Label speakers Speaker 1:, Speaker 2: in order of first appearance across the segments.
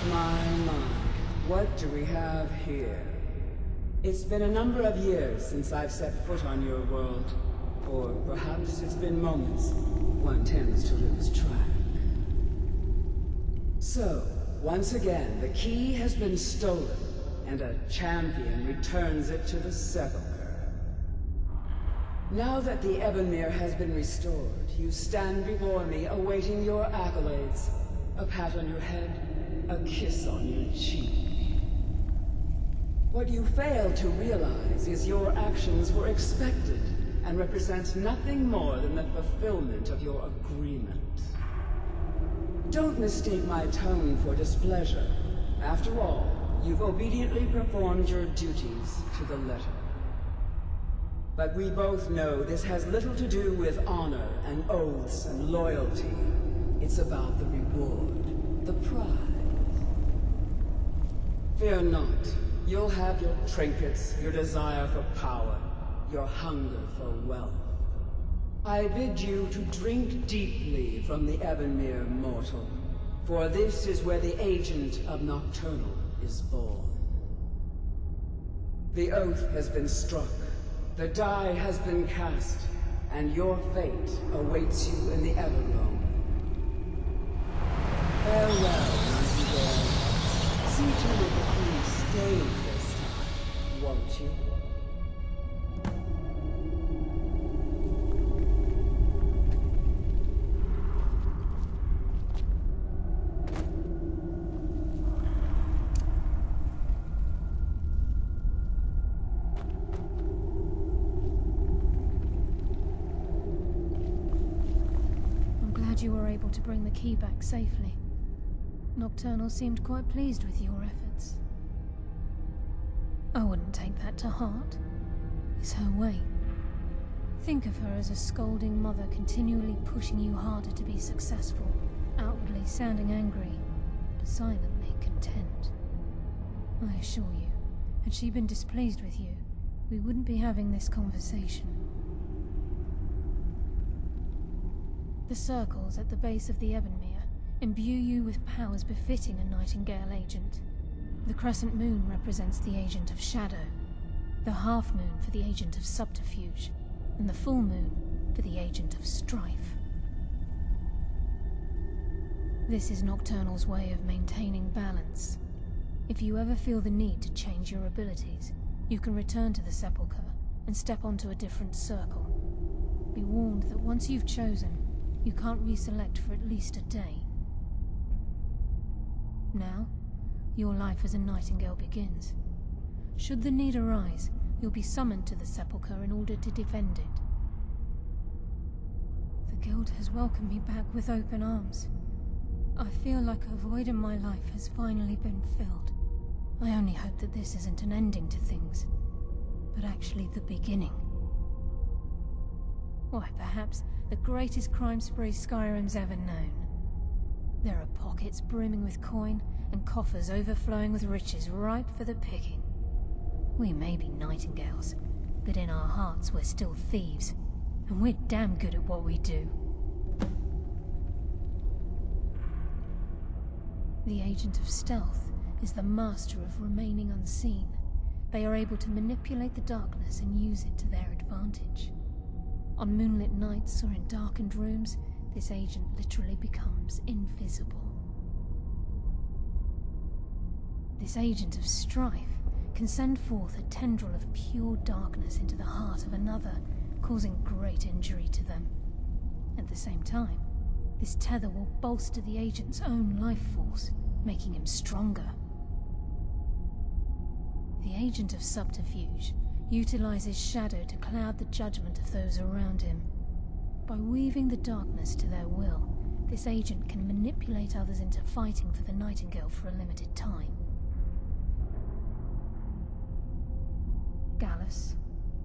Speaker 1: My, what do we have here? It's been a number of years since I've set foot on your world. Or perhaps it's been moments. One tends to lose track. So, once again, the key has been stolen, and a champion returns it to the sepulchre. Now that the Ebonmere has been restored, you stand before me awaiting your accolades. A pat on your head, a kiss on your cheek. What you fail to realize is your actions were expected and represent nothing more than the fulfillment of your agreement. Don't mistake my tone for displeasure. After all, you've obediently performed your duties to the letter. But we both know this has little to do with honor and oaths and loyalty. It's about the reward, the prize. Fear not. You'll have your trinkets, your desire for power, your hunger for wealth. I bid you to drink deeply from the Ebonmere mortal, for this is where the agent of Nocturnal is born. The oath has been struck, the die has been cast, and your fate awaits you in the Everrealm. Farewell, Nightingale. See to it that you stay this time, won't you?
Speaker 2: I'm glad you were able to bring the key back safely. Nocturnal seemed quite pleased with your efforts. I wouldn't take that to heart. It's her way. Think of her as a scolding mother continually pushing you harder to be successful, outwardly sounding angry, but silently content. I assure you, had she been displeased with you, we wouldn't be having this conversation. The circles at the base of the Ebonmere imbue you with powers befitting a Nightingale agent. The crescent moon represents the agent of shadow, the half moon for the agent of subterfuge, and the full moon for the agent of strife. This is Nocturnal's way of maintaining balance. If you ever feel the need to change your abilities, you can return to the sepulchre and step onto a different circle. Be warned that once you've chosen, you can't reselect for at least a day. Now, your life as a Nightingale begins. Should the need arise, you'll be summoned to the sepulchre in order to defend it. The Guild has welcomed me back with open arms. I feel like a void in my life has finally been filled. I only hope that this isn't an ending to things, but actually the beginning. Why, perhaps the greatest crime spree Skyrim's ever known. There are pockets brimming with coin, and coffers overflowing with riches ripe for the picking. We may be Nightingales, but in our hearts we're still thieves, and we're damn good at what we do. The Agent of Stealth is the master of remaining unseen. They are able to manipulate the darkness and use it to their advantage. On moonlit nights or in darkened rooms, this agent literally becomes invisible. This agent of strife can send forth a tendril of pure darkness into the heart of another, causing great injury to them. At the same time, this tether will bolster the agent's own life force, making him stronger. The agent of subterfuge utilizes shadow to cloud the judgment of those around him. By weaving the darkness to their will, this agent can manipulate others into fighting for the Nightingale for a limited time. Gallus,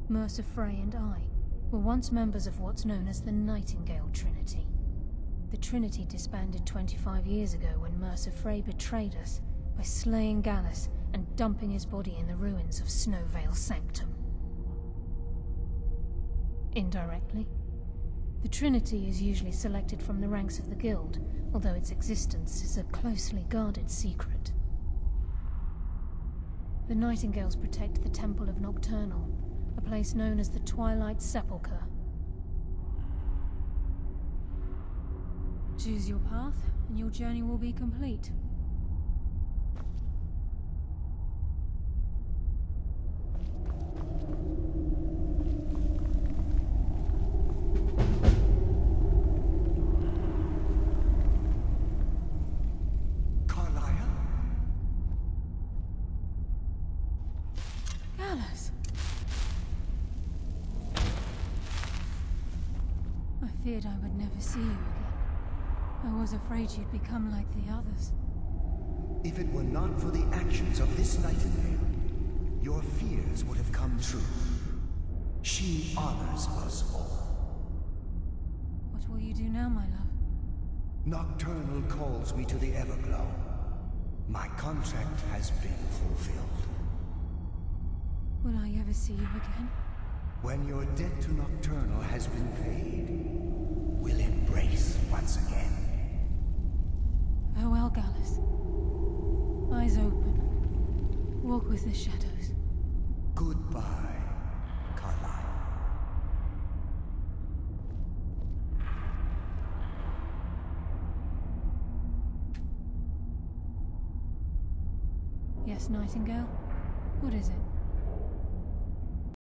Speaker 2: Mercer Frey and I were once members of what's known as the Nightingale Trinity. The Trinity disbanded 25 years ago when Mercer Frey betrayed us by slaying Gallus and dumping his body in the ruins of Snowvale Sanctum. Indirectly, The Trinity is usually selected from the ranks of the Guild, although its existence is a closely guarded secret. The Nightingales protect the Temple of Nocturnal, a place known as the Twilight Sepulchre. Choose your path, and your journey will be complete. I feared I would never see you again. I was afraid you'd become like the others.
Speaker 3: If it were not for the actions of this Nightingale, your fears would have come true. She honors us all.
Speaker 2: What will you do now, my love?
Speaker 3: Nocturnal calls me to the Everglow. My contract has been fulfilled.
Speaker 2: Will I ever see you again?
Speaker 3: When your debt to Nocturnal has been paid, we'll embrace once again.
Speaker 2: Farewell, Gallus. Eyes open. Walk with the shadows.
Speaker 3: Goodbye, Carlyle.
Speaker 2: Yes, Nightingale? What is it?